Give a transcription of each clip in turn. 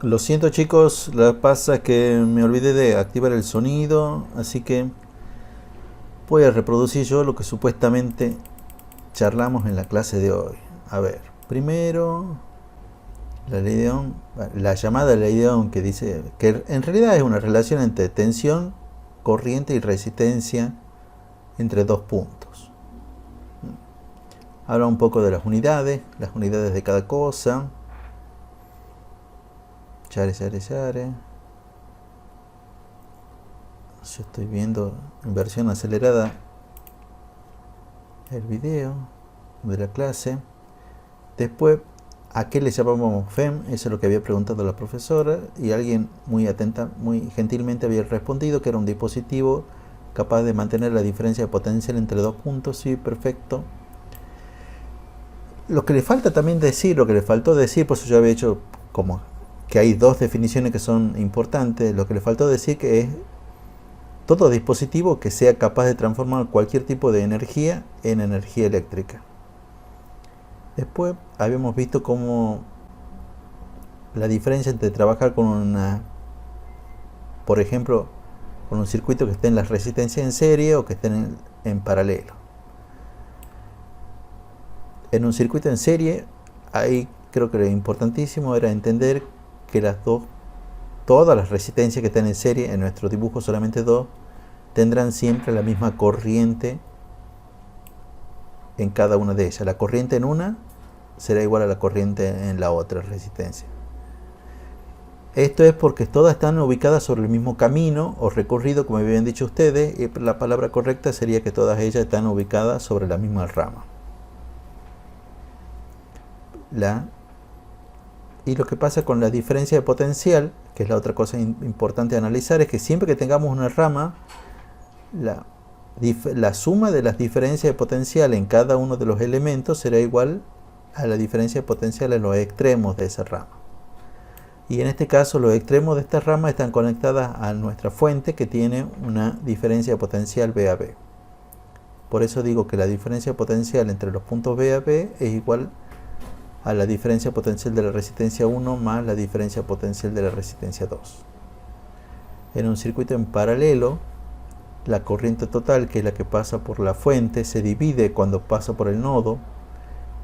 Lo siento chicos, lo que pasa es que me olvidé de activar el sonido, así que voy a reproducir yo lo que supuestamente charlamos en la clase de hoy. A ver, primero la ley de Ohm, la llamada ley de Ohm que dice que en realidad es una relación entre tensión, corriente y resistencia entre dos puntos. Habla un poco de las unidades de cada cosa. Share. Yo estoy viendo en versión acelerada el video de la clase. Después, ¿a qué le llamamos FEM? Eso es lo que había preguntado la profesora y alguien muy atenta, muy gentilmente había respondido que era un dispositivo capaz de mantener la diferencia de potencial entre dos puntos. Sí, perfecto. Lo que le falta también decir, lo que le faltó decir, por eso yo había hecho como que hay dos definiciones que son importantes. Lo que le faltó decir que es todo dispositivo que sea capaz de transformar cualquier tipo de energía en energía eléctrica. Después habíamos visto cómo la diferencia entre trabajar con por ejemplo, con un circuito que esté en las resistencias en serie o que estén en paralelo. En un circuito en serie, ahí creo que lo importantísimo era entender que todas las resistencias que están en serie, en nuestro dibujo solamente dos, tendrán siempre la misma corriente en cada una de ellas. La corriente en una será igual a la corriente en la otra resistencia. Esto es porque todas están ubicadas sobre el mismo camino o recorrido, como habían dicho ustedes, y la palabra correcta sería que todas ellas están ubicadas sobre la misma rama. Y lo que pasa con la diferencia de potencial, que es la otra cosa importante a analizar, es que siempre que tengamos una rama, la suma de las diferencias de potencial en cada uno de los elementos será igual a la diferencia de potencial en los extremos de esa rama. Y en este caso los extremos de esta rama están conectadas a nuestra fuente que tiene una diferencia de potencial B a B. Por eso digo que la diferencia de potencial entre los puntos B a B es igual a la diferencia potencial de la resistencia 1 más la diferencia potencial de la resistencia 2. En un circuito en paralelo, la corriente total, que es la que pasa por la fuente, se divide cuando pasa por el nodo,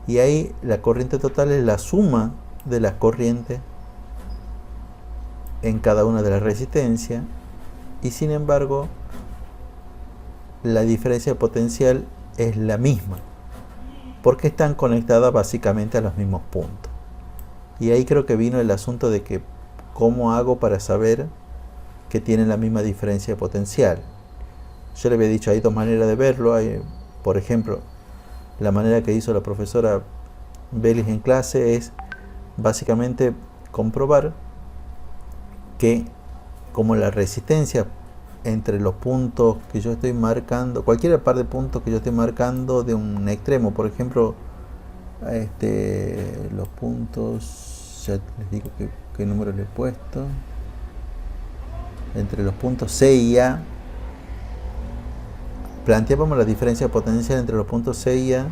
y ahí la corriente total es la suma de las corrientes en cada una de las resistencias, y sin embargo la diferencia potencial es la misma porque están conectadas básicamente a los mismos puntos. Y ahí creo que vino el asunto de que cómo hago para saber que tienen la misma diferencia de potencial. Yo le había dicho, hay dos maneras de verlo. Por ejemplo, la manera que hizo la profesora Vélez en clase es básicamente comprobar que como la resistencia entre los puntos que yo estoy marcando, cualquier par de puntos que yo estoy marcando de un extremo, por ejemplo, los puntos, ya les digo qué número le he puesto, entre los puntos C y A, planteábamos la diferencia potencial entre los puntos C y A,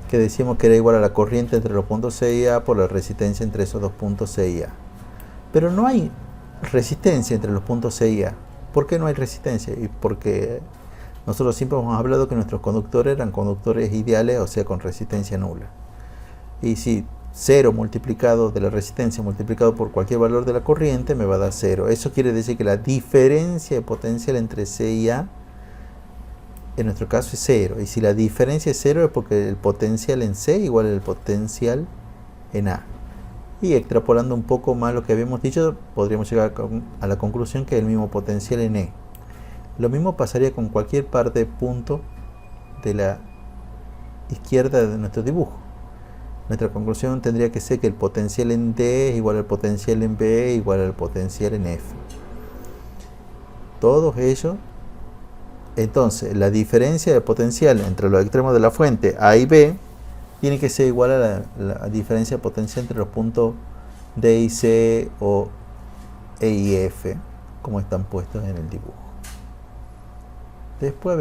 que decíamos que era igual a la corriente entre los puntos C y A por la resistencia entre esos dos puntos C y A. Pero no hay resistencia entre los puntos C y A. ¿Por qué no hay resistencia? Y porque nosotros siempre hemos hablado que nuestros conductores eran conductores ideales, o sea, con resistencia nula. Y si 0 multiplicado de la resistencia multiplicado por cualquier valor de la corriente me va a dar 0. Eso quiere decir que la diferencia de potencial entre C y A, en nuestro caso, es 0. Y si la diferencia es 0 es porque el potencial en C igual al potencial en A. Y extrapolando un poco más lo que habíamos dicho, podríamos llegar a la conclusión que es el mismo potencial en E. Lo mismo pasaría con cualquier par de puntos de la izquierda de nuestro dibujo. Nuestra conclusión tendría que ser que el potencial en D es igual al potencial en B igual al potencial en F. Todos ellos. Entonces, la diferencia de potencial entre los extremos de la fuente A y B tiene que ser igual a la diferencia de potencial entre los puntos D y C o E y F, como están puestos en el dibujo. Después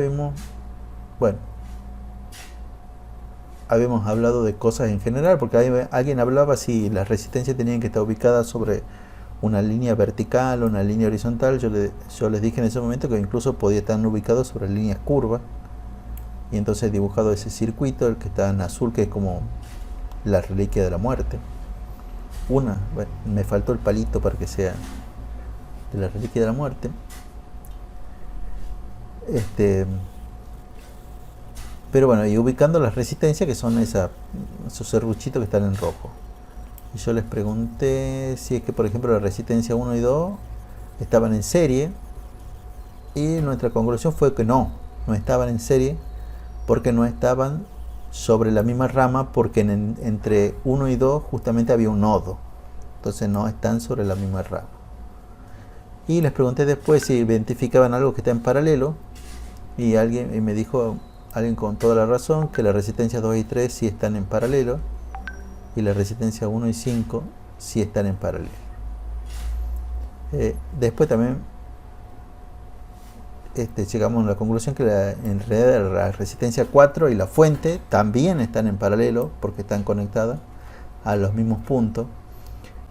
habíamos hablado de cosas en general, porque alguien hablaba si las resistencias tenían que estar ubicadas sobre una línea vertical o una línea horizontal. Yo les dije en ese momento que incluso podía estar ubicado sobre líneas curvas, y entonces he dibujado ese circuito, el que está en azul, que es como la reliquia de la muerte. Bueno, me faltó el palito para que sea de la reliquia de la muerte. Pero bueno, y ubicando las resistencias, que son esos serruchitos que están en rojo. Y yo les pregunté si es que, por ejemplo, la resistencia 1 y 2 estaban en serie, y nuestra conclusión fue que no estaban en serie, porque no estaban sobre la misma rama, porque entre 1 y 2 justamente había un nodo, entonces no están sobre la misma rama. Y les pregunté después si identificaban algo que está en paralelo, y me dijo alguien con toda la razón que las resistencias 2 y 3 sí están en paralelo, y la resistencia 1 y 5 sí están en paralelo. Después también llegamos a la conclusión que en realidad la resistencia 4 y la fuente también están en paralelo, porque están conectadas a los mismos puntos.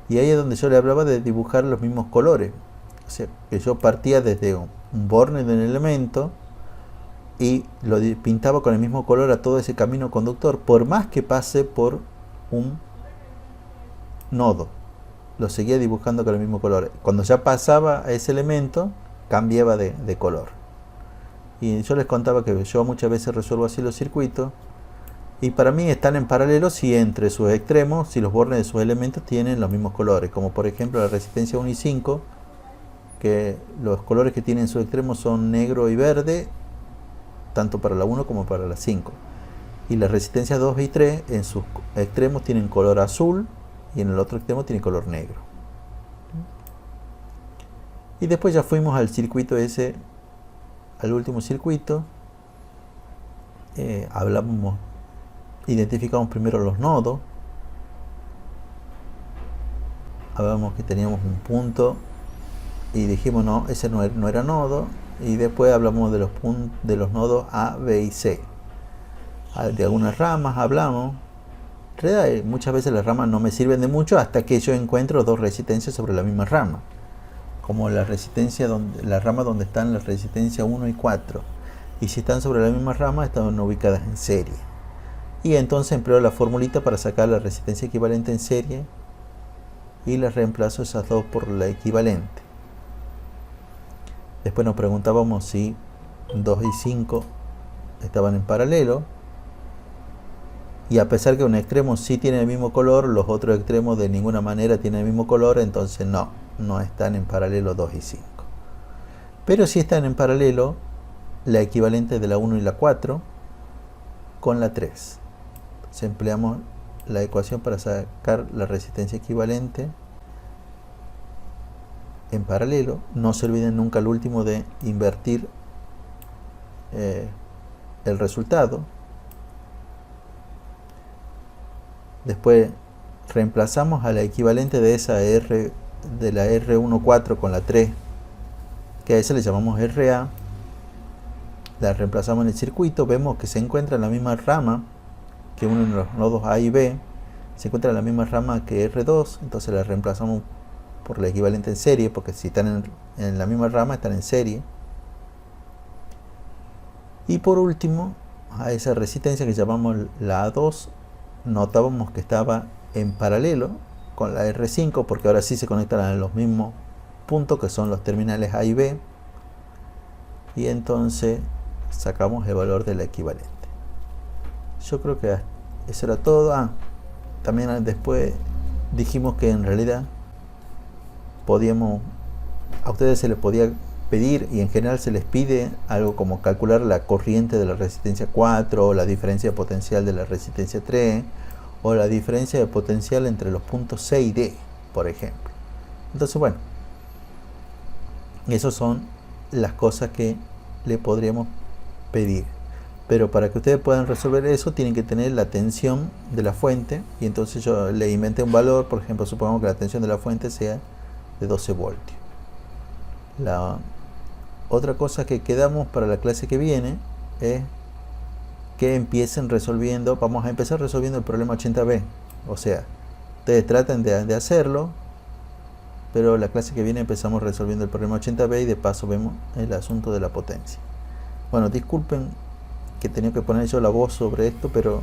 Y ahí es donde yo le hablaba de dibujar los mismos colores. O sea, que yo partía desde un borne de un elemento y lo pintaba con el mismo color a todo ese camino conductor, por más que pase por un nodo, lo seguía dibujando con el mismo color. Cuando ya pasaba a ese elemento, cambiaba de color. Y yo les contaba que yo muchas veces resuelvo así los circuitos, y para mí están en paralelo si entre sus extremos, si los bornes de sus elementos tienen los mismos colores, como por ejemplo la resistencia 1 y 5, que los colores que tienen en sus extremos son negro y verde, tanto para la 1 como para la 5. Y la resistencia 2 y 3 en sus extremos tienen color azul, y en el otro extremo tiene color negro. Y después ya fuimos al circuito ese, al último circuito. Identificamos primero los nodos. Hablamos que teníamos un punto y dijimos no, ese no era nodo. Y después hablamos de los nodos A, B y C. De algunas ramas hablamos. En realidad, muchas veces las ramas no me sirven de mucho hasta que yo encuentro dos resistencias sobre la misma rama, como la rama donde están las resistencias 1 y 4, y si están sobre la misma rama están ubicadas en serie. Y entonces empleo la formulita para sacar la resistencia equivalente en serie, y las reemplazo esas dos por la equivalente. Después nos preguntábamos si 2 y 5 estaban en paralelo, y a pesar que un extremo sí tiene el mismo color, los otros extremos de ninguna manera tienen el mismo color, entonces no están en paralelo 2 y 5. Pero sí están en paralelo la equivalente de la 1 y la 4 con la 3. Entonces empleamos la ecuación para sacar la resistencia equivalente en paralelo. No se olviden nunca al último de invertir el resultado. Después reemplazamos a la equivalente de esa R, de la R14 con la 3, que a esa le llamamos RA. La reemplazamos en el circuito, vemos que se encuentra en la misma rama que uno de los nodos A y B, se encuentra en la misma rama que R2, entonces la reemplazamos por la equivalente en serie, porque si están en la misma rama están en serie. Y por último, a esa resistencia que llamamos la A2, notábamos que estaba en paralelo con la R5, porque ahora sí se conectan a los mismos puntos, que son los terminales A y B, y entonces sacamos el valor de la equivalente. Yo creo que eso era todo. También después dijimos que en realidad a ustedes se les podía pedir, y en general se les pide algo como calcular la corriente de la resistencia 4, o la diferencia potencial de la resistencia 3, o la diferencia de potencial entre los puntos C y D, por ejemplo. Entonces, bueno, esas son las cosas que le podríamos pedir. Pero para que ustedes puedan resolver eso, tienen que tener la tensión de la fuente, y entonces yo le inventé un valor. Por ejemplo, supongamos que la tensión de la fuente sea de 12 voltios. La otra cosa que quedamos para la clase que viene es que empiecen resolviendo. Vamos a empezar resolviendo el problema 80B. O sea, ustedes traten de hacerlo, pero la clase que viene empezamos resolviendo el problema 80b y de paso vemos el asunto de la potencia. Bueno, disculpen que tenía que poner yo la voz sobre esto, pero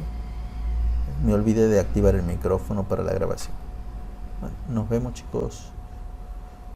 me olvidé de activar el micrófono para la grabación. Bueno, nos vemos, chicos.